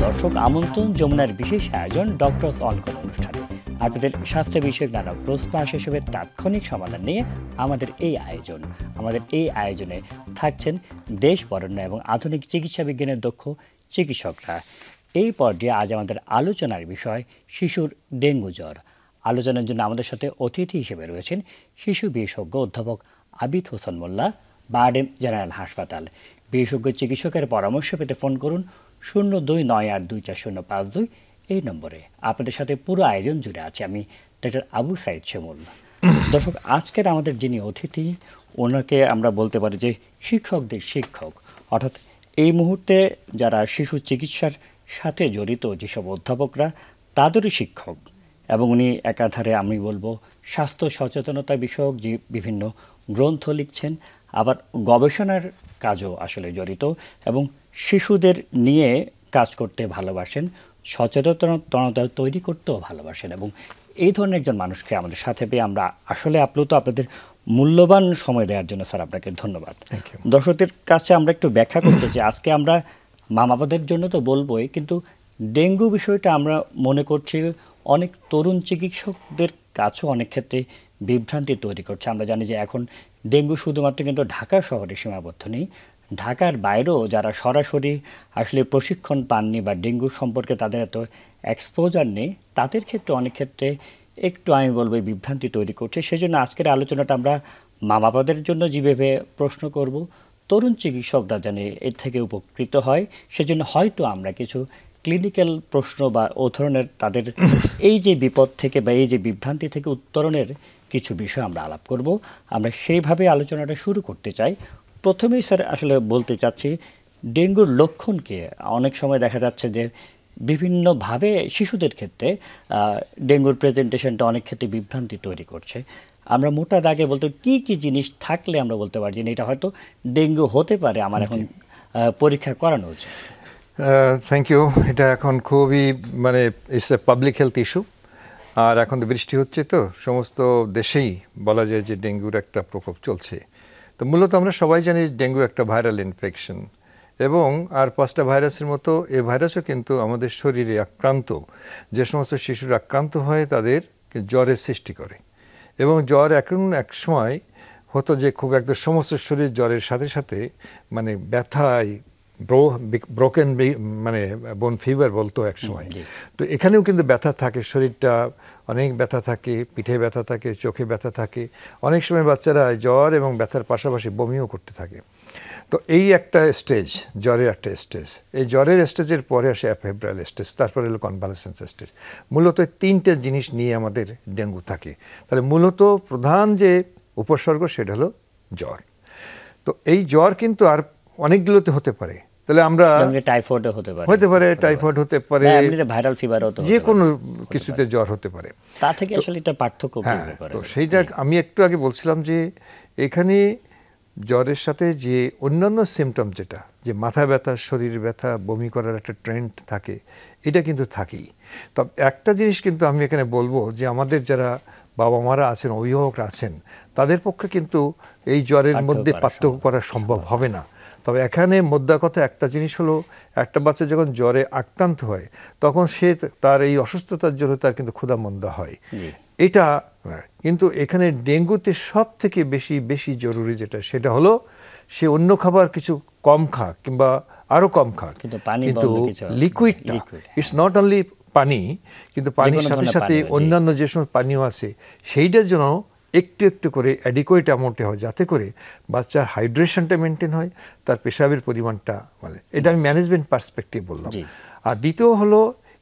দর্শক, আমন্ত্রণ যমুনার বিশেষ আয়োজন ডক্টরস অন কল অনুষ্ঠানে। আপনাদের স্বাস্থ্য বিষয়ক নানা প্রশ্ন আসে সেসবের তাৎক্ষণিক সমাধান নিয়ে আমাদের এই আয়োজনে থাকছেন দেশ বরেণ্য এবং আধুনিক চিকিৎসা বিজ্ঞানের দক্ষ চিকিৎসকরা। এই পর্যায়ে আজ আমাদের আলোচনার বিষয় শিশুর ডেঙ্গু জ্বর। আলোচনার জন্য আমাদের সাথে অতিথি হিসেবে রয়েছেন শিশু বিশেষজ্ঞ অধ্যাপক আবিদ হোসেন মোল্লা, বারডেম জেনারেল হাসপাতাল। বিশেষজ্ঞ চিকিৎসকের পরামর্শ পেতে ফোন করুন 0298240552 এই নম্বরে। আপনাদের সাথে পুরো আয়োজন জুড়ে আছে আমি ডক্টর আবু সাইদ শিমুল। দর্শক, আজকের আমাদের যিনি অতিথি, ওনাকে আমরা বলতে পারি যে শিক্ষকদের শিক্ষক, অর্থাৎ এই মুহূর্তে যারা শিশু চিকিৎসার সাথে জড়িত যেসব অধ্যাপকরা তাদেরই শিক্ষক, এবং উনি একাধারে আমি বলবো স্বাস্থ্য সচেতনতা বিষয়ক যে বিভিন্ন গ্রন্থ লিখছেন, আবার গবেষণার কাজও আসলে জড়িত, এবং শিশুদের নিয়ে কাজ করতে ভালোবাসেন, সচেতনতা তৈরি করতেও ভালোবাসেন। এবং এই ধরনের একজন মানুষকে আমাদের সাথে পেয়ে আমরা আসলে আপ্লুত। আপনাদের মূল্যবান সময় দেওয়ার জন্য স্যার আপনাকে ধন্যবাদ। দর্শকদের কাছে আমরা একটু ব্যাখ্যা করতে চাই, আজকে আমরা মা বাবাদের জন্য তো বলবোই, কিন্তু ডেঙ্গু বিষয়টা আমরা মনে করছি অনেক তরুণ চিকিৎসকদের কাছেও অনেক ক্ষেত্রে বিভ্রান্তি তৈরি করছে। আমরা জানি যে এখন ডেঙ্গু শুধুমাত্র কিন্তু ঢাকা শহরে সীমাবদ্ধ নেই, ঢাকার বাইরেও যারা সরাসরি আসলে প্রশিক্ষণ পাননি বা ডেঙ্গু সম্পর্কে তাদের এত এক্সপোজার নেই, তাদের ক্ষেত্রে অনেক ক্ষেত্রে একটু আমি বলবো বিভ্রান্তি তৈরি করছে। সেজন্য আজকের আলোচনাটা আমরা মা বাবাদের জন্য যেভাবে প্রশ্ন করব, তরুণ চিকিৎসকরা যেন এর থেকে উপকৃত হয়, সেজন্য হয়তো আমরা কিছু ক্লিনিক্যাল প্রশ্ন বা ও ধরনের তাদের এই যে বিপদ থেকে বা এই যে বিভ্রান্তি থেকে উত্তরণের কিছু বিষয় আমরা আলাপ করব। আমরা সেইভাবে আলোচনাটা শুরু করতে চাই। প্রথমেই স্যার আসলে বলতে চাচ্ছি, ডেঙ্গুর লক্ষণকে অনেক সময় দেখা যাচ্ছে যে বিভিন্নভাবে শিশুদের ক্ষেত্রে ডেঙ্গুর প্রেজেন্টেশনটা অনেক ক্ষেত্রে বিভ্রান্তি তৈরি করছে। আমরা মোটা দাগে বলতে কি কি জিনিস থাকলে আমরা বলতে পারি যে এটা হয়তো ডেঙ্গু হতে পারে, আমার এখন পরীক্ষা করানো উচিত? Thank you. এটা এখন খুবই it's a public health issue. আর এখন তো বৃষ্টি হচ্ছে, তো সমস্ত দেশেই বলা যায় যে ডেঙ্গুর একটা প্রকোপ চলছে। তো মূলত আমরা সবাই জানি ডেঙ্গু একটা ভাইরাল ইনফেকশন, এবং আর 5টা ভাইরাসের মতো এই ভাইরাসও কিন্তু আমাদের শরীরে আক্রান্ত, যে সমস্ত শিশুরা আক্রান্ত হয় তাদের জ্বরের সৃষ্টি করে। এবং জ্বর এখন এক সময় হতো যে খুব একদম সমস্ত শরীর জ্বরের সাথে সাথে ব্যথায় ব্রোকেন বোন ফিভার বলতো এক সময়। তো এখানেও কিন্তু ব্যথা থাকে, শরীরটা অনেক ব্যথা থাকে, পিঠে ব্যথা থাকে, চোখে ব্যথা থাকে। অনেক সময় বাচ্চারা জ্বর এবং ব্যথার পাশাপাশি বমিও করতে থাকে। তো এই একটা স্টেজ, জ্বরের একটা স্টেজ। এই জ্বরের স্টেজের পরে আসে অ্যাফেব্রাইল স্টেজ, তারপরে হলো কনভালেসেন্স স্টেজ। মূলত 3টে জিনিস নিয়ে আমাদের ডেঙ্গু থাকে। তাহলে মূলত প্রধান যে উপসর্গ সেটা হলো জ্বর। তো এই জ্বর কিন্তু আর অনেকগুলোতে হতে পারে। তাহলে আমরা টাইফয়েডও হতে পারে, টাইফয়েড হতে পারে, ভাইরাল ফিভার হতে পারে, যে কোনো কিছুতে জ্বর হতে পারে। তা থেকে আসলে এটা পার্থক্য করে। তো সেইটা আমি একটু আগে বলছিলাম যে এখানে জ্বরের সাথে যে অন্যান্য সিমটম, যেটা যে মাথা ব্যথা, শরীর ব্যথা, বমি করার একটা ট্রেন্ড থাকে, এটা কিন্তু থাকেই। তবে একটা জিনিস কিন্তু আমি এখানে বলবো যে আমাদের যারা বাবা মারা আছেন, অভিভাবকরা আছেন, তাদের পক্ষে কিন্তু এই জ্বরের মধ্যে পার্থক্য করা সম্ভব হবে না। তবে এখানে মোদ্দা কথা একটা জিনিস হলো, একটা বাচ্চা যখন জ্বরে আক্রান্ত হয় তখন সে তার এই অসুস্থতার জন্য তার কিন্তু ক্ষুধামন্দা হয়। এটা কিন্তু এখানে ডেঙ্গুতে সব থেকে বেশি জরুরি যেটা, সেটা হলো সে অন্য খাবার কিছু কম খাক কিংবা আরো কম খাক, কিন্তু লিকুইডটা, ইটস নট অনলি পানি, কিন্তু পানির সাথে সাথে অন্যান্য যে সমস্ত পানীয় আছে সেইটার জন্য একটু একটু করে অ্যাডিকুয়েট অ্যামাউন্টে হয়, যাতে করে বাচ্চার হাইড্রেশনটা মেনটেন হয়, তার পেশাবের পরিমাণটা, এটা আমি ম্যানেজমেন্ট পার্সপেক্টিভ বললাম। আর দ্বিতীয় হলো,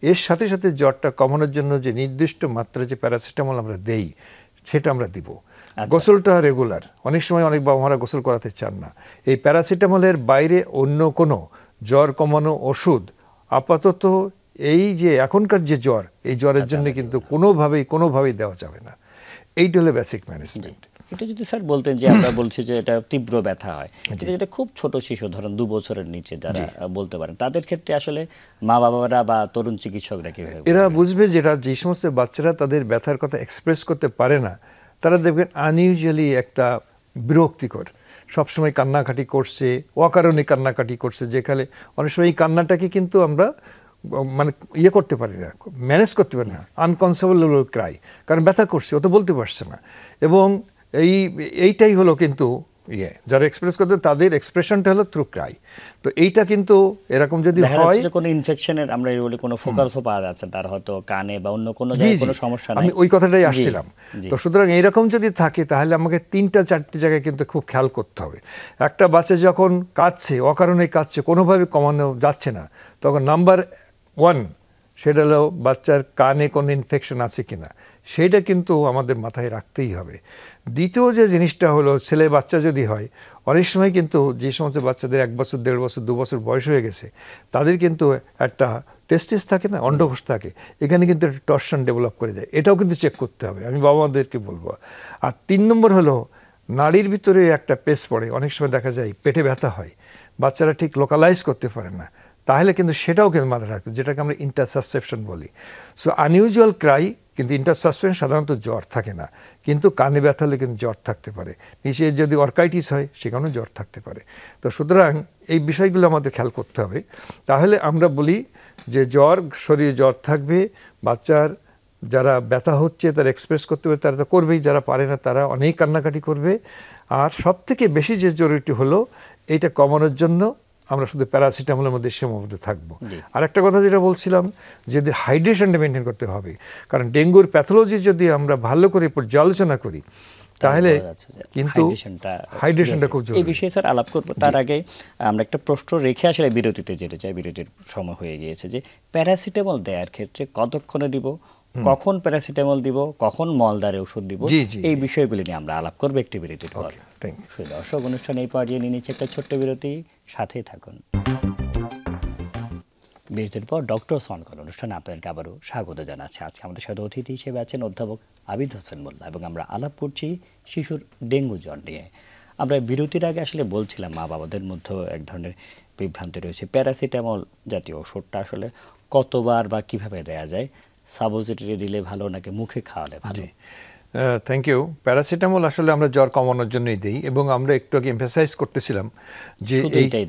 এর সাথে সাথে জ্বরটা কমানোর জন্য যে নির্দিষ্ট মাত্রা যে প্যারাসিটামল আমরা দেই, সেটা আমরা দিব। গোসলটা রেগুলার। অনেক সময় অনেক বাবা মারা গোসল করাতে চান না। এই প্যারাসিটামলের বাইরে অন্য কোনো জ্বর কমানো ওষুধ আপাতত এই যে এখনকার যে জ্বর, এই জ্বরের জন্য কিন্তু কোনোভাবেই দেওয়া যাবে না। এইটা হলো বেসিক ম্যানেজমেন্ট। এটা যদি স্যার বলতেন যে আমরা বলছি যে এটা তীব্র ব্যথা হয়, যেটা খুব ছোট শিশু, ধরেন 2 বছরের নিচে যারা বলতে পারেন, তাদের ক্ষেত্রে আসলে মা বাবারা বা তরুণ চিকিৎসকরা কিভাবে এরা বুঝবে? যেটা যে সমস্ত বাচ্চারা তাদের ব্যথার কথা এক্সপ্রেস করতে পারে না, তারা দেখবেন আনইউজুয়ালি একটা বিরক্তিকর, সবসময় কান্নাকাটি করছে, অকারণে কান্নাকাটি করছে, যেখানে অনেক সময় এই কান্নাটাকে কিন্তু আমরা মানে ইয়ে করতে পারি না, ম্যানেজ করতে পারি না, আনকনসেবল ক্রাই, কারণ ব্যথা করছে, ও তো বলতে পারছে না। এবং এইটাই হলো কিন্তু যারা এক্সপ্রেস করতে তাদের এক্সপ্রেশনটা হলো থ্রু ক্রাই। তো এইটা কিন্তু এরকম যদি হয়, কোনো ইনফেকশনের আমরা বলি কোনো ফোকাসও পাওয়া যাচ্ছে, তার হয়তো কানে বা অন্য কোনো জায়গায় কোনো সমস্যা নাই, আমি ওই কথাটাই আসছিলাম। তো সুতরাং এইরকম যদি থাকে তাহলে আমাকে 3-4টি জায়গায় কিন্তু খুব খেয়াল করতে হবে। একটা বাচ্চা যখন কাঁদছে, অকারণে কাঁদছে, কোনোভাবে কমানো যাচ্ছে না, তখন নাম্বার 1 সেটা হলো বাচ্চার কানে কোনো ইনফেকশন আছে কিনা, সেইটা কিন্তু আমাদের মাথায় রাখতেই হবে। দ্বিতীয় যে জিনিসটা হলো, ছেলে বাচ্চা যদি হয়, অনেক সময় কিন্তু যে সমস্ত বাচ্চাদের 1 বছর, 1.5 বছর, 2 বছর বয়স হয়ে গেছে, তাদের কিন্তু একটা টেস্টিস থাকে না, অন্ডকোষ থাকে, এখানে কিন্তু একটা টর্শন ডেভেলপ করে যায়, এটাও কিন্তু চেক করতে হবে, আমি বাবা মাদেরকে বলবো। আর 3 নম্বর হলো নাড়ির ভিতরে একটা পেস পড়ে, অনেক সময় দেখা যায় পেটে ব্যথা হয়, বাচ্চারা ঠিক লোকালাইজ করতে পারে না, তাহলে কিন্তু সেটাও কিন্তু মাথায় রাখতে, যেটাকে আমরা ইন্টারসাসেপশন বলি। সো আনইউজুয়াল ক্রাই, কিন্তু ইন্টারসাসেপশন সাধারণত জ্বর থাকে না, কিন্তু কানে ব্যথা হলে কিন্তু জ্বর থাকতে পারে, নিচে যদি অর্কাইটিস হয় সেখানেও জ্বর থাকতে পারে। তো সুতরাং এই বিষয়গুলো আমাদের খেয়াল করতে হবে। তাহলে আমরা বলি যে শরীরে জ্বর থাকবে, বাচ্চার যারা ব্যথা হচ্ছে তারা এক্সপ্রেস করতে পারে, তারা তো করবেই, যারা পারে না তারা অনেক কান্নাকাটি করবে। আর সবথেকে বেশি যে জরুরিটি হলো, এইটা কমানোর জন্য আমরা শুধু প্যারাসিটামলের মধ্যে সীমাবদ্ধ থাকবো। আর একটা কথা যেটা বলছিলাম, যে হাইড্রেশনটা মেনটেন করতে হবে, কারণ ডেঙ্গুর প্যাথোলজি যদি আমরা ভালো করে পর্যালোচনা করি তাহলে কিন্তু হাইড্রেশনটা খুব জরুরি। এই বিষয়ে স্যার আলাপ করবো, তার আগে আমরা একটা প্রশ্ন রেখে আসলে বিরতিতে যেতে চাই, বিরতির সময় হয়ে গিয়েছে, যে প্যারাসিটামল দেওয়ার ক্ষেত্রে কতক্ষণে দিব, কখন প্যারাসিটামল দিব, কখন মলদারে ওষুধ দিব, এই বিষয়গুলি নিয়ে আমরা আলাপ করবো একটি বিরতির পর। দর্শক, অনুষ্ঠান এই পর্যায়ে নিয়ে নিচ্ছে একটা ছোট্ট বিরতি, সাথেই থাকুন। বিরতির পর ডক্টর ওসমান কল অনুষ্ঠানে আপনাদেরকে আবারও স্বাগত জানাচ্ছি। আজকে আমাদের সাথে অতিথি হিসেবে আছেন অধ্যাপক আবিদ হোসেন মোল্লা, এবং আমরা আলাপ করছি শিশুর ডেঙ্গু জ্বর নিয়ে। আমরা বিরতির আগে আসলে বলছিলাম মা বাবাদের মধ্যেও এক ধরনের বিভ্রান্তি রয়েছে, প্যারাসিটামল জাতীয় ওষুধটা আসলে কতবার বা কিভাবে দেওয়া যায়, সাপোজিটরি দিলে ভালো নাকি মুখে খাওয়ালে ভালো? Thank you. প্যারাসিটামল আসলে আমরা জ্বর কমানোর জন্যই দিই, এবং আমরা একটু আগে এমফাসাইজ করতেছিলাম যে এইটাই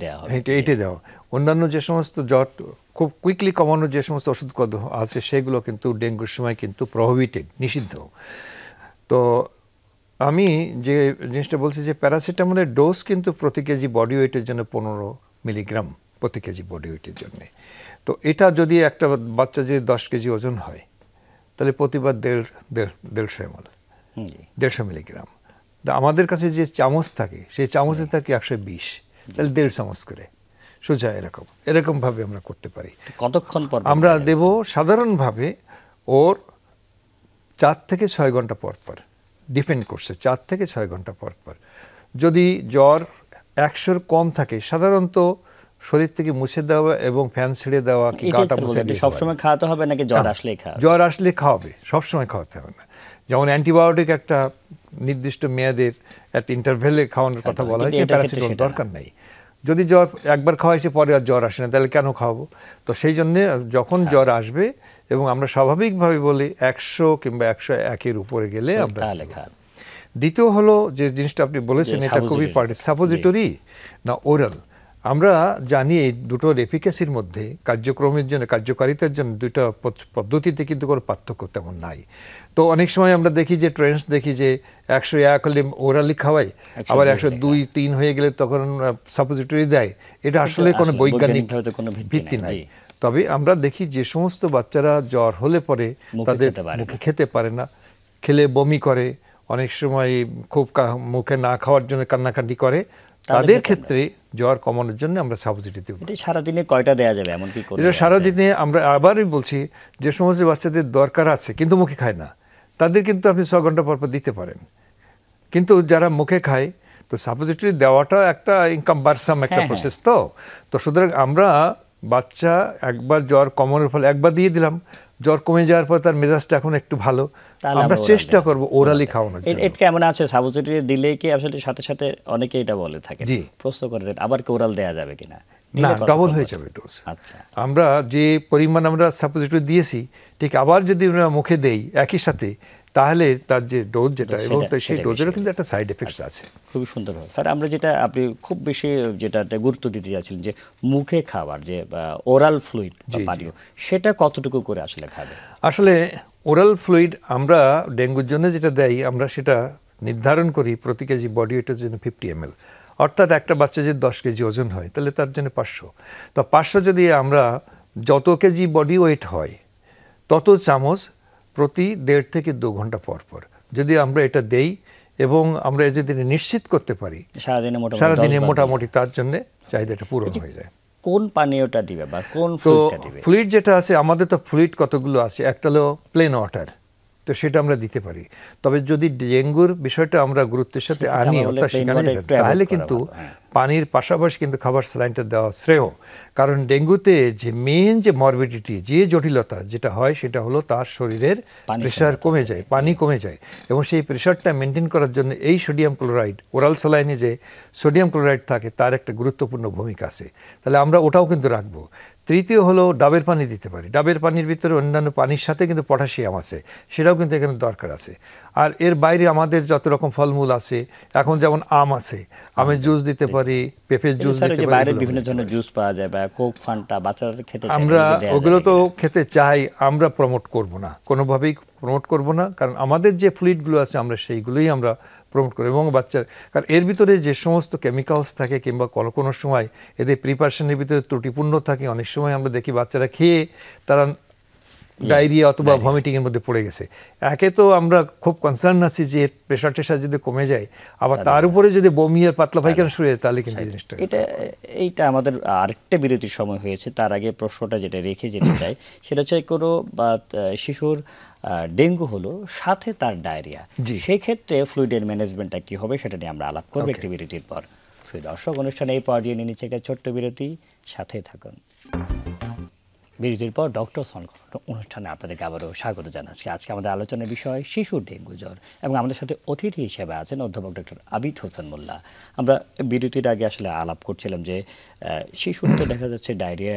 দেওয়া। অন্যান্য যে সমস্ত জ্বর খুব কুইকলি কমানোর যে সমস্ত ওষুধ আছে সেগুলো কিন্তু ডেঙ্গুর সময় কিন্তু প্রহিবিটেড, নিষিদ্ধ। তো আমি যে জিনিসটা বলছি যে প্যারাসিটামলের ডোজ কিন্তু প্রতি কেজি বডি ওয়েটের জন্য 15 মিলিগ্রাম প্রতি কেজি বডি ওয়েটের জন্য। তো এটা যদি একটা বাচ্চা যদি 10 কেজি ওজন হয়, তাহলে প্রতিবার 150 ml, 150 মিলিগ্রাম। আমাদের কাছে যে চামচ থাকে সেই চামচে থাকে 120, তাহলে 1.5 চামচ করে সোজা এরকমভাবে আমরা করতে পারি। কতক্ষণ পর আমরা দেব? সাধারণভাবে ওর 4 থেকে 6 ঘন্টা পর পর, ডিপেন্ড করছে, 4 থেকে 6 ঘন্টা পর পর। যদি জ্বর 100-র কম থাকে, সাধারণত শরীর থেকে মুছে দেওয়া এবং ফ্যান ছেড়ে দেওয়া, কি গাটা মুছে দেওয়া। সবসময় খাওয়াতে হবে নাকি জ্বর আসলে খাওয়াবে? জ্বর আসলে খাওয়াবে, সবসময় খাওয়াতে হবে না। যেমন অ্যান্টিবায়োটিক একটা নির্দিষ্ট মেয়াদের একটা ইন্টারভেলে খাওয়ানোর কথা বলা হয়, প্যারাসিটামল দরকার নেই। যদি জ্বর একবার খাওয়াইছে পরে আর জ্বর আসে না, তাহলে কেন খাওয়াবো? তো সেই জন্যে যখন জ্বর আসবে, এবং আমরা স্বাভাবিকভাবে বলি 100 কিংবা 101-এর উপরে গেলে আমরা। দ্বিতীয় হলো যে জিনিসটা আপনি বলেছেন, এটা খুবই সাপোজিটরি না ওরাল। আমরা জানি এই দুটোর এফিকাসির মধ্যে কার্যক্রমের জন্য, কার্যকারিতার জন্য দুইটা পদ্ধতিতে কিন্তু কোনো পার্থক্য তেমন নাই। তো অনেক সময় আমরা দেখি যে ট্রেন্ডস দেখি যে 101 হলে ওরালি খাওয়াই, আবার 102-3 হয়ে গেলে তখন সাপোজিটরি দেয়। এটা আসলে কোনো বৈজ্ঞানিক ভিত্তি নাই। তবে আমরা দেখি যে সমস্ত বাচ্চারা জ্বর হলে পরে তাদের মুখে খেতে পারে না, খেলে বমি করে, অনেক সময় খুব মুখে না খাওয়ার জন্য কান্নাকাটি করে, তাদের ক্ষেত্রে জ্বর কমানোর জন্য আমরা সাপোজিটরি দেব। সারাদিনে কয়টা দেওয়া যাবে এমন কি? এটা সারাদিনে আমরা আবারই বলছি, যে সমস্ত বাচ্চাদের দরকার আছে কিন্তু মুখে খায় না, তাদের কিন্তু আপনি 6 ঘন্টা পর পর দিতে পারেন। কিন্তু যারা মুখে খায়, তো সাপোজিটরি দেওয়াটা একটা ইনকামবারসাম একটা প্রসেস। তো সুতরাং আমরা বাচ্চা একবার জ্বর কমানোর ফলে একবার দিয়ে দিলাম, জ্বর কমে যাওয়ার পর তার মেজাজটা এখন একটু ভালো, আমরা চেষ্টা করব ওরালি খাওয়ানোর জন্য। এটা কেমন আছে, সাপোজিটরি দিলে কি আসলে সাথে সাথে অনেকে এটা বলে থাকে, প্রশ্ন করে আবার কি ওরাল দেওয়া যাবে কিনা? না, ডবল হয়ে যাবে ডোজ। আচ্ছা, আমরা যে পরিমাণ আমরা সাপোজিটরি দিয়েছি ঠিক আবার যদি আমরা মুখে দেই একই সাথে, তাহলে তার যে ডোজ যেটা এবং সেটা- সেই সেটা ডোজেরও বেশি কিন্তু একটা সাইড এফেক্টস আছে। খুবই সুন্দর হবে স্যার। আমরা যেটা আপনি খুব বেশি যেটাতে গুরুত্ব দিতে যাচ্ছিলেন যে মুখে খাবার যে ওরাল ফ্লুইড বা জি, জি। পানীয়, সেটা কতটুকু করে আসলে খাবে? আসলে ওরাল ফ্লুইড আমরা ডেঙ্গুর জন্য যেটা দেই আমরা সেটা নির্ধারণ করি প্রতি কেজি বডি ওয়েটের জন্য 50 ml, অর্থাৎ একটা বাচ্চা যদি 10 কেজি ওজন হয় তাহলে তার জন্য 500। তো 500 যদি আমরা যত কেজি বডি ওয়েট হয় তত চামচ প্রতি 1.5 থেকে 2 ঘন্টা পর পর যদি আমরা এটা দেই এবং আমরা যদি নিশ্চিত করতে পারি সারাদিনে মোটামুটি সারাদিনে 10 বার মোটামুটি তার জন্য চাহিদাটা পূরণ হয়ে যায়। কোন পানীয়টা দিবে বা কোন তো ফ্লুইডটা দিবে? ফ্লুইড যেটা আছে আমাদের তো ফ্লুইড কতগুলো আছে, একটা হলো প্লেন ওয়াটার, তো সেটা আমরা দিতে পারি। তবে যদি ডেঙ্গুর বিষয়টা আমরা গুরুত্বের সাথে সেক্ষেত্রে আনি আমার বলে অর্থাৎ plain সেখানে water যাবেন, একটু avoid তাহলে করা কিন্তু ভালো, হ্যাঁ। পানির পাশাপাশি কিন্তু খাবার স্যালাইনটা দেওয়া শ্রেয়। কারণ ডেঙ্গুতে যে মেন যে মরবিডিটি যে জটিলতা যেটা হয় সেটা হলো তার শরীরের পানি প্রেশার শূন্যতা কমে যায়, পানি কমে যায়, এবং সেই প্রেশারটা মেনটেন করার জন্য এই সোডিয়াম ক্লোরাইড ওরাল স্যালাইনে যে সোডিয়াম ক্লোরাইড থাকে তার একটা গুরুত্বপূর্ণ ভূমিকা আছে। তাহলে আমরা ওটাও কিন্তু রাখবো। তৃতীয় হলো ডাবের পানি দিতে পারি। ডাবের পানির ভিতরে অন্যান্য পানির সাথে কিন্তু পটাশিয়াম আছে, সেটাও কিন্তু এখানে দরকার আছে। আর এর বাইরে আমাদের যত রকম ফলমূল আছে, এখন যেমন আম আছে, আমের জুস দিতে পারি, পেঁপের জুস স্যার, দিতে যে পারি, বাইরে এগুলো বিভিন্ন দিতে ধরনের পারি। জুস পাওয়া যায় বা কোক ফান্টা বাচ্চারা খেতে চায়, আমরা এগুলো দেয়া ওগুলো যাবে তো কিনা? খেতে চাই, আমরা প্রমোট করব না, কোনোভাবেই প্রমোট করব না, কারণ আমাদের যে ফ্লুইডগুলো আছে আমরা সেইগুলোই আমরা প্রমোট করি। এবং বাচ্চা, কারণ এর ভিতরে যে সমস্ত কেমিক্যালস থাকে কিংবা কোনো কোনো সময় এদের প্রিপারেশনের ভিতরে ত্রুটিপূর্ণ থাকে, অনেক সময় আমরা দেখি বাচ্চারা খেয়ে তারা ডায়রিয়া অথবা ভমিটিংয়ের মধ্যে পড়ে গেছে। একে তো আমরা খুব কনসার্ন আছি যে প্রেশার টেশার যদি কমে যায়, আবার তার উপরে যদি বমি আর পাতলা পায়খানা শুরু হয় তাহলে কিন্তু জিনিসটা এইটা আমাদের আরেকটা বিরতির সময় হয়েছে। তার আগে প্রশ্নটা যেটা রেখে যেতে চাই সেটা হচ্ছে কোনো বা শিশুর ডেঙ্গু হলো সাথে তার ডায়রিয়া, জি। সেই ক্ষেত্রে ফ্লুইডের ম্যানেজমেন্টটা কি হবে সেটা নিয়ে আমরা আলাপ করবো একটি বিরতির পর। প্রিয় দর্শক, অনুষ্ঠানে এই পর্যায়ে নিয়ে নিচ্ছে একটা ছোট্ট বিরতি, সাথে থাকুন। বিরতির পর ডক্টর অনুষ্ঠানে আপনাদেরকে আবারও স্বাগত জানাচ্ছি। আজকে আমাদের আলোচনার বিষয় শিশু ডেঙ্গু জ্বর, এবং আমাদের সাথে অতিথি হিসেবে আছেন অধ্যাপক ডক্টর আবিদ হোসেন মোল্লা। আমরা বিরতির আগে আসলে আলাপ করছিলাম যে শিশুর তো দেখা যাচ্ছে ডায়রিয়া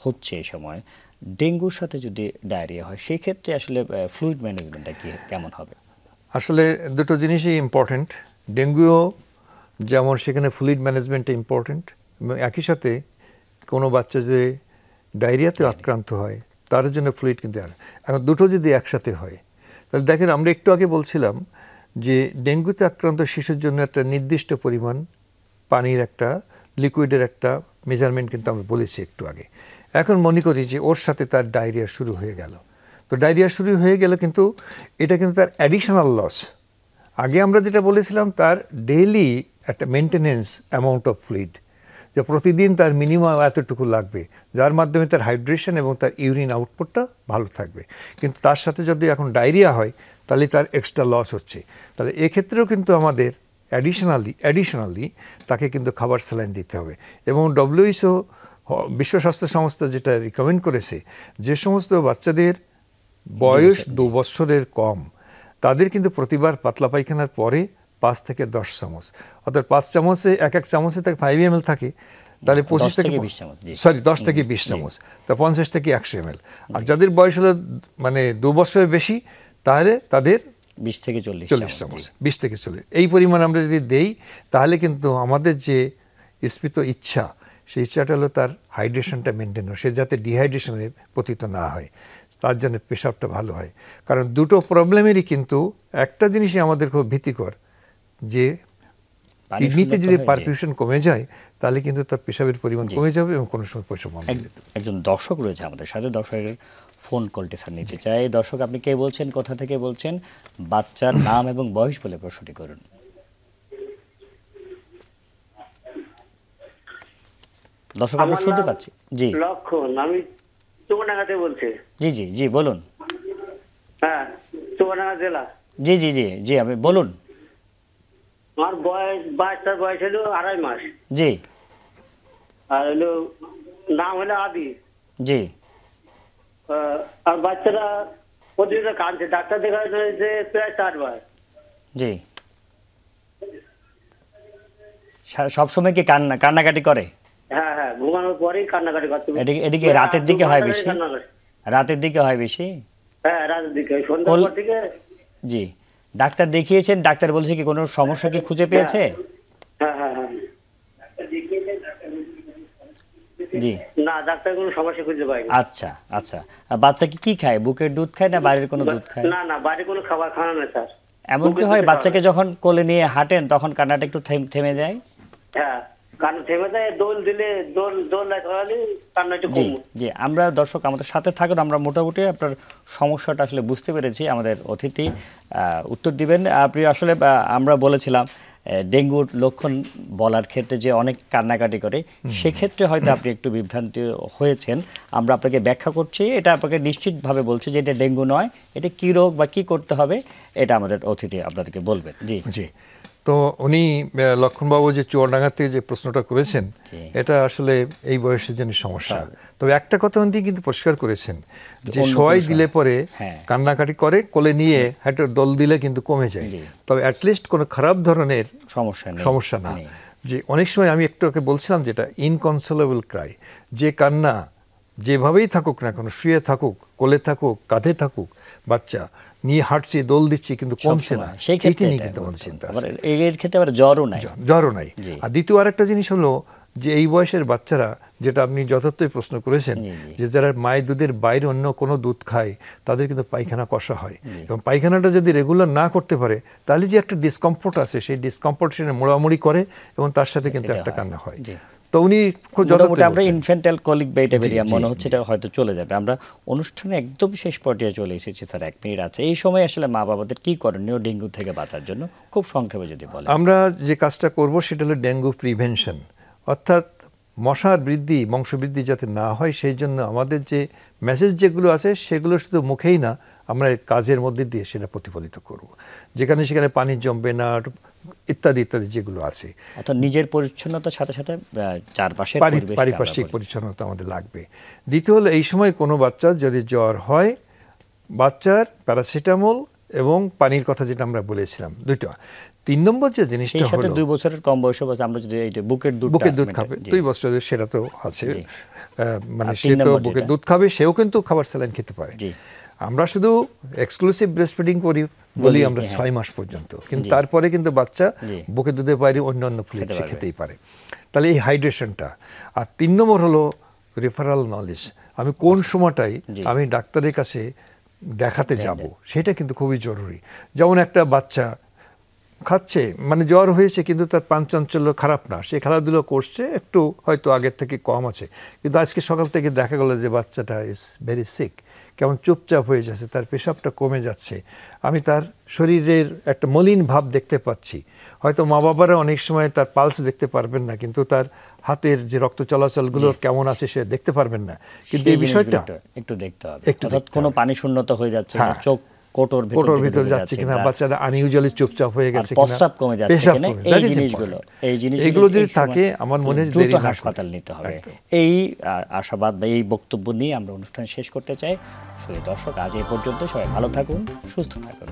হচ্ছে এই সময়, ডেঙ্গুর সাথে যদি ডায়রিয়া হয় সেই ক্ষেত্রে আসলে ফ্লুইড ম্যানেজমেন্টটা কি কেমন হবে? আসলে দুটো জিনিসই ইম্পর্টেন্ট। ডেঙ্গুও যেমন সেখানে ফ্লুইড ম্যানেজমেন্টটা ইম্পর্টেন্ট, এবং একই সাথে কোনো বাচ্চা যে ডায়রিয়াতে আক্রান্ত হয় তার জন্য ফ্লুইড কিন্তু এখন দুটো যদি একসাথে হয় তাহলে দেখেন, আমরা একটু আগে বলছিলাম যে ডেঙ্গুতে আক্রান্ত শিশুর জন্য একটা নির্দিষ্ট পরিমাণ পানির একটা লিকুইডের একটা মেজারমেন্ট কিন্তু আমরা বলেছি একটু আগে। এখন মনে করি যে ওর সাথে তার ডায়রিয়া শুরু হয়ে গেল, তো ডায়রিয়া শুরু হয়ে গেল, কিন্তু এটা কিন্তু তার অ্যাডিশনাল লস। আগে আমরা যেটা বলেছিলাম তার ডেইলি একটা মেনটেনেন্স অ্যামাউন্ট অফ ফ্লুইড, যে প্রতিদিন তার মিনিমাম এতটুকু লাগবে, যার মাধ্যমে তার হাইড্রেশন এবং তার ইউরিন আউটপুটটা ভালো থাকবে। কিন্তু তার সাথে যদি এখন ডায়রিয়া হয় তাহলে তার এক্সট্রা লস হচ্ছে। তাহলে এক্ষেত্রেও কিন্তু আমাদের অ্যাডিশনালি তাকে কিন্তু খাবার স্যালাইন দিতে হবে। এবং WHO বিশ্ব স্বাস্থ্য সংস্থা যেটা রিকমেন্ড করেছে, যে সমস্ত বাচ্চাদের বয়স 2 বছরের কম তাদের কিন্তু প্রতিবার পাতলা পায়খানার পরে 5 থেকে 10 চামচ, অর্থাৎ 5 চামচে এক চামচে তাকে 5 ml থাকে, তাহলে 25 থেকে 20 চামচ, জি। 10 থেকে 20 চামচ, তা 50 থেকে 100 ml। আর যাদের বয়স হলো মানে 2 বছরের বেশি তাহলে তাদের 20 থেকে 40 40 চামচ, জি। 20 থেকে 40, এই পরিমাণ আমরা যদি দেই তাহলে কিন্তু আমাদের যে স্ফীত ইচ্ছা, সেই ইচ্ছাটা হলো তার হাইড্রেশনটা মেনটেন হয়, সে যাতে ডিহাইড্রেশনে পতিত না হয়, তার জন্য পেশাবটা ভালো হয়। কারণ দুটো প্রবলেমেরই কিন্তু একটা জিনিসই আমাদের খুব ভীতিকর, যে পানি কিডনিতে শূন্যতা যদি হয়ে যায়। পারফিউশন কমে যায় তাহলে কিন্তু তার পেশাবের পরিমাণ কমে যাবে এবং কোনো সময় পেশাব বন্ধ হয়ে যাবে। একজন দর্শক রয়েছে আমাদের সাথে, দর্শকের ফোন কলটি স্যার নিতে চাই। দর্শক, আপনি কে বলছেন, কোথা থেকে বলছেন, বাচ্চার নাম এবং বয়স বলে প্রশ্নটি করুন। দর্শক, আমরা আমার শুনতে নাম পাচ্ছি। জি লক্ষণ, আমি চুয়াডাঙ্গাতে বলছি। জি জি জি বলুন। হ্যাঁ, চুয়াডাঙ্গা জেলা। জি জি জি জি আপনি বলুন। আমার বাচ্চার বয়স হলো 2.5 মাস, জি আর হলো নাম হলো আবি। জি আর বাচ্চারা প্রতিদিন কাঁদছে, ডাক্তার দেখানো হয়েছে প্রায় 4 বার। জি সব সময় কি কান্নাকাটি করে? হ্যাঁ হ্যাঁ, ঘুমানোর পরেই কান্নাকাটি করতে। এদিকে রাতের দিকে হয় বেশি? রাতের দিকে হয় বেশি? হ্যাঁ, রাতের দিকে, সন্ধ্যার পর থেকে জি, ডাক্তার দেখিয়েছেন, ডাক্তার বলেছে কি কোনো সমস্যা কি খুঁজে পেয়েছে? হ্যাঁ হ্যাঁ হ্যাঁ। জি, না, ডাক্তার কোনো সমস্যা খুঁজে পাইনি। আচ্ছা আচ্ছা। বাচ্চা কি খায়? বুকের দুধ খায় না বাইরের কোনো দুধ খায়? না না, বাইরে কোনো খাবার খাওয়া না স্যার। এমন কি বুকের হয় দুধে বাচ্চাকে যখন কোলে নিয়ে হাঁটেন তখন কান্নাটা একটু থেমে যায়? হ্যাঁ, কারণ থেমে যায়, দোল দিলে দোল লাগালে কান্না একটু জি কম। জি, আমরা দর্শক আমাদের সাথে থাকুন, আমরা মোটামুটি আপনার সমস্যাটা আসলে বুঝতে পেরেছি। আমাদের অতিথি উত্তর দিবেন। আপনি আসলে আমরা বলেছিলাম ডেঙ্গুর লক্ষণ বলার ক্ষেত্রে যে অনেক কান্নাকাটি করে, সেক্ষেত্রে হয়তো আপনি একটু বিভ্রান্তি হয়েছেন। আমরা আপনাকে ব্যাখ্যা করছি, এটা আপনাকে নিশ্চিতভাবে বলছি যে এটা ডেঙ্গু নয়, এটা কী রোগ বা কী করতে হবে এটা আমাদের অতিথি আপনাদেরকে বলবেন। জি জি, তো উনি লক্ষণবাবু যে চুয়াডাঙ্গাতে যে প্রশ্নটা করেছেন, এটা আসলে এই বয়সের জন্য সমস্যা। তবে একটা কথা উনি কিন্তু পরিষ্কার করেছেন যে সবাই দিলে পরে কান্নাকাটি করে, কোলে নিয়ে একটা দল দিলে কিন্তু কমে যায়, তবে অ্যাটলিস্ট কোনো খারাপ ধরনের সমস্যা না। যে অনেক সময় আমি একটু ওকে বলছিলাম যেটা ইনকনসোলেবল ক্রাই, যে কান্না যেভাবেই থাকুক না কোনো, শুয়ে থাকুক, কোলে থাকুক, কাঁধে থাকুক, বাচ্চা নিয়ে হাঁটছি, দোল দিচ্ছি কিন্তু কমছে না, সেইটা নিয়ে কিন্তু আমাদের চিন্তা আছে। এর ক্ষেত্রে আবার জ্বরও নাই। আর দ্বিতীয় আরেকটা জিনিস হলো যে এই বয়সের বাচ্চারা, যেটা আপনি যথার্থই প্রশ্ন করেছেন, যে যারা মায়ের দুধের বাইরে অন্য কোনো দুধ খায় তাদের কিন্তু পায়খানা কষা হয়, এবং পায়খানাটা যদি রেগুলার না করতে পারে তাহলে যে একটা ডিসকমফোর্ট আছে, সেই ডিসকমফোর্টেশনে মোড়ামুড়ি করে এবং তার সাথে কিন্তু একটা কান্না হয়। তো উনি খুব যথার্থ, আমরা ইনফ্যান্টাইল কলিক বাইটাবেরিয়া মনে হচ্ছে এটা হয়তো চলে যাবে। আমরা অনুষ্ঠানে একদম শেষ পর্যায়ে চলে এসেছি স্যার, 1 মিনিট আছে। এই সময় আসলে মা বাবাদের কি করণীয় ডেঙ্গু থেকে বাঁচার জন্য খুব সংক্ষেপে যদি বলেন? আমরা যে কাজটা করব সেটা হলো ডেঙ্গু প্রিভেনশন, অর্থাৎ মশার বৃদ্ধি, বংশবৃদ্ধি যাতে না হয় সেই জন্য আমাদের যে মেসেজ যেগুলো আছে সেগুলো শুধু মুখেই না, আমরা কাজের মধ্যে দিয়ে সেটা প্রতিফলিত করব, যেখানে সেখানে পানি জমবে না, ইত্যাদি ইত্যাদি যেগুলো আছে। অর্থাৎ নিজের পরিচ্ছন্নতার সাথে সাথে চারপাশের পারিপার্শ্বিক পরিচ্ছন্নতা আমাদের লাগবে। দ্বিতীয় হলো এই সময় কোনো বাচ্চার যদি জ্বর হয়, বাচ্চার প্যারাসিটামল এবং পানির কথা যেটা আমরা বলেছিলাম, দুটো। 3 নম্বর যে জিনিসটা হলো 2 বছরের কম বয়সে আমরা যদি এই বুকের দুধ খাবে, 2 বছরের, সেটা তো আছে, মানে সে তো বুকের দুধ খাবে, সেও কিন্তু খাবার স্যালাইন খেতে পারে। আমরা শুধু এক্সক্লুসিভ ব্রেস্ট ফিডিং করি বলি আমরা 6 মাস পর্যন্ত, কিন্তু তারপরে কিন্তু বাচ্চা বুকের দুধের বাইরে অন্যান্য ফ্লুইড খেতেই পারে। তাহলে এই হাইড্রেশনটা। আর 3 নম্বর হলো রেফারাল নলেজ, আমি কোন সময়টাই আমি ডাক্তারের কাছে দেখাতে যাব সেটা কিন্তু খুবই জরুরি। যেমন একটা বাচ্চা খাচ্ছে, মানে জ্বর হয়েছে কিন্তু তার পাঞ্চাঞ্চল্য খারাপ না, সে খেলাধুলো করছে, একটু হয়তো আগের থেকে কম আছে, কিন্তু আজকে সকাল থেকে দেখা গেল যে বাচ্চাটা ইজ ভেরি সিক, কেমন চুপচাপ হয়ে যাচ্ছে, তার পেশাবটা কমে যাচ্ছে, আমি তার শরীরের একটা মলিন ভাব দেখতে পাচ্ছি। হয়তো মা বাবারা অনেক সময় তার পালস দেখতে পারবেন না, কিন্তু তার হাতের যে রক্ত চলাচলগুলো কেমন আছে সে দেখতে পারবেন না, কিন্তু এই বিষয়টা একটু দেখতে হবে। কোনো পানি শূন্যতা হয়ে যাচ্ছে, চোখ কোটর ভিতরে যাচ্ছে কিনা, বাচ্চারা আনইউজুয়ালি চুপচাপ হয়ে গেছে কিনা, প্রস্রাব কমে যাচ্ছে কিনা, এই জিনিসগুলো যদি থাকে আমার মনে হয় দ্রুত হাসপাতাল নিতে হবে। এই আশাবাদ বা এই বক্তব্য নিয়ে আমরা অনুষ্ঠান শেষ করতে চাই। দর্শক, আজ এই পর্যন্ত। সবাই ভালো থাকুন, সুস্থ থাকুন।